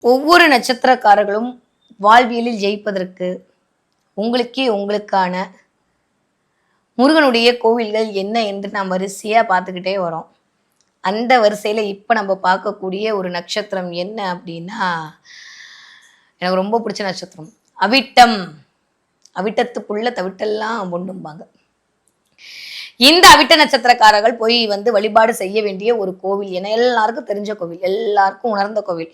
ஒவ்வொரு நட்சத்திரக்காரர்களும் வாழ்வியலில் ஜெயிப்பதற்கு உங்களுக்கான முருகனுடைய கோவில்கள் என்ன என்று நாம் வரிசையா பார்த்துக்கிட்டே வரோம். அந்த வரிசையில இப்ப நம்ம பார்க்கக்கூடிய ஒரு நட்சத்திரம் என்ன அப்படின்னா, எனக்கு ரொம்ப பிடிச்ச நட்சத்திரம் அவிட்டம். அவிட்டத்துக்குள்ள தவிட்டெல்லாம் ஒண்ணும்பாங்க. இந்த அவிட்ட நட்சத்திரக்காரர்கள் போய் வழிபாடு செய்ய வேண்டிய ஒரு கோவில் என எல்லாருக்கும் தெரிஞ்ச கோவில், எல்லாருக்கும் உணர்ந்த கோவில்.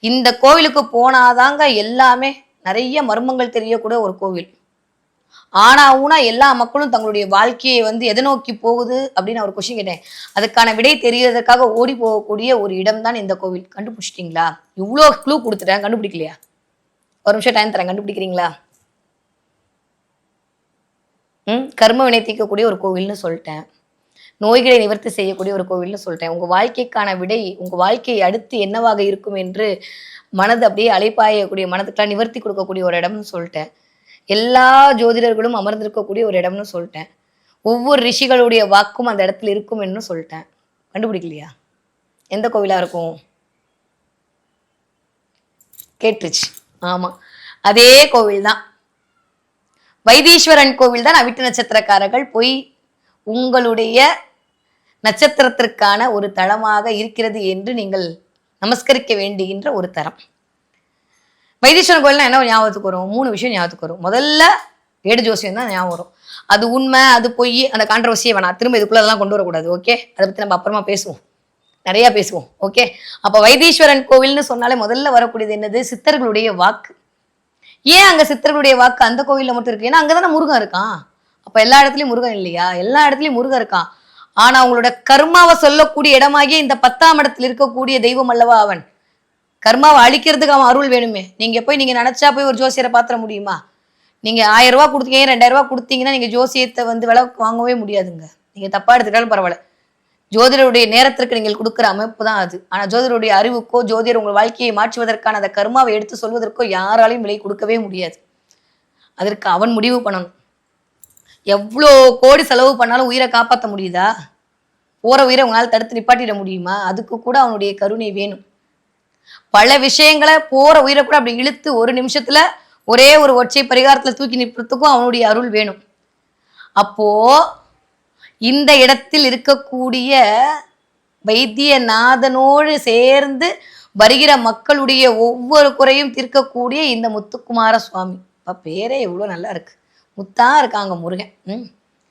இந்த கோவிலுக்கு போனாதாங்க எல்லாமே நிறைய மர்மங்கள் தெரியக்கூடிய ஒரு கோவில். ஆனா ஊனா எல்லா மக்களும் தங்களுடைய வாழ்க்கையை எதை நோக்கி போகுது அப்படின்னு ஒரு கொஸ்டின் கேட்டேன். அதுக்கான விடை தெரியறதுக்காக ஓடி போகக்கூடிய ஒரு இடம் தான் இந்த கோவில். கண்டுபிடிச்சிட்டீங்களா? இவ்வளோ க்ளூ கொடுத்துட்டேன், கண்டுபிடிக்கலையா? ஒரு நிமிஷம் டைம் தரேன், கண்டுபிடிக்கிறீங்களா? கர்ம வினை தீர்க்கக்கூடிய ஒரு கோவில்னு சொல்லிட்டேன். நோய்களை நிவர்த்தி செய்யக்கூடிய ஒரு கோவில்னு சொல்லிட்டேன். உங்க வாழ்க்கைக்கான விடை, உங்க வாழ்க்கையை அடுத்து என்னவாக இருக்கும் என்று மனது அப்படியே அலைப்பாயக்கூடிய, மனதுக்கெல்லாம் நிவர்த்தி கொடுக்கக்கூடிய ஒரு இடம்னு சொல்லிட்டேன். எல்லா ஜோதிடர்களும் அமர்ந்திருக்கக்கூடிய ஒரு இடம்னு சொல்லிட்டேன். ஒவ்வொரு ரிஷிகளுடைய வாக்கும் அந்த இடத்துல இருக்கும் என்று சொல்லிட்டேன். கண்டுபிடிக்கலையா? எந்த கோவிலா இருக்கும்? கேட்டுருச்சு. ஆமா, அதே கோவில் தான், வைத்தீஸ்வரன் கோவில் தான். அவிட்ட நட்சத்திரக்காரர்கள் போய் உங்களுடைய நட்சத்திரத்திற்கான ஒரு தளமாக இருக்கிறது என்று நீங்கள் நமஸ்கரிக்க வேண்டுகின்ற ஒரு தரம். வைத்தீஸ்வரன் கோயில்னா என்ன ஞாபகத்துக்கு வரும்? 3 விஷயம் ஞாபகத்துக்கு வரும். முதல்ல ஏடு ஜோசியம் தான் ஞாபகம் வரும். அது உண்மை, அது பொய், அந்த கான்ட்ரவர்சியை வேணாம், திரும்ப இதுக்குள்ள அதெல்லாம் கொண்டு வரக்கூடாது. ஓகே, அதை பத்தி நம்ம அப்புறமா பேசுவோம், நிறைய பேசுவோம். ஓகே, அப்ப வைத்தீஸ்வரன் கோவில்னு சொன்னாலே முதல்ல வரக்கூடியது என்னது? சித்தர்களுடைய வாக்கு. ஏன் அங்க சித்தர்களுடைய வாக்கு அந்த கோவில்ல மட்டும் இருக்கு? ஏன்னா அங்கதானே முருகன் இருக்கான். அப்ப எல்லா இடத்துலயும் முருகன் இல்லையா? எல்லா இடத்துலயும் முருகன் இருக்கான். ஆனா அவங்களோட கர்மாவை சொல்லக்கூடிய இடமாகிய இந்த 10ஆம் இடத்துல இருக்கக்கூடிய தெய்வம் அல்லவா அவன். கர்மாவை அழிக்கிறதுக்கு அவன் அருள் வேணுமே. நீங்க நினைச்சா போய் ஒரு ஜோசியரை பாத்திர முடியுமா? நீங்க 1000 ரூபாய் கொடுத்தீங்க, 2000 ரூபாய் கொடுத்தீங்கன்னா நீங்க ஜோசியத்தை விலை வாங்கவே முடியாதுங்க. நீங்க தப்பா எடுத்துக்கிட்டாலும் பரவாயில்ல. ஜோதிடருடைய நேரத்திற்கு நீங்கள் கொடுக்குற அமைப்பு தான் அது. ஆனா ஜோதிடருடைய அறிவுக்கோ, ஜோதிடர் உங்கள் வாழ்க்கையை மாற்றுவதற்கான அந்த கர்மாவை எடுத்து சொல்வதற்கோ யாராலையும் விலை கொடுக்கவே முடியாது. அதற்கு அவன் முடிவு பண்ணணும். எவ்வளோ கோடி செலவு பண்ணாலும் உயிரை காப்பாற்ற முடியுதா? போற உயிரை உங்களால் தடுத்து நிப்பாட்டிட முடியுமா? அதுக்கு கூட அவனுடைய கருணை வேணும். பல விஷயங்களை போற உயிரை கூட அப்படி இழுத்து ஒரு நிமிஷத்துல ஒரே ஒரு ஒற்றை பரிகாரத்துல தூக்கி நிற்பதுக்கும் அவனுடைய அருள் வேணும். அப்போ இந்த இடத்தில் இருக்கக்கூடிய வைத்தியநாதனோடு சேர்ந்து வருகிற மக்களுடைய ஒவ்வொரு குறையும் தீர்க்கக்கூடிய இந்த முத்துக்குமார சுவாமி. பேரே எவ்வளவு நல்லா இருக்கு. முத்தா இருக்காங்க முருகன்.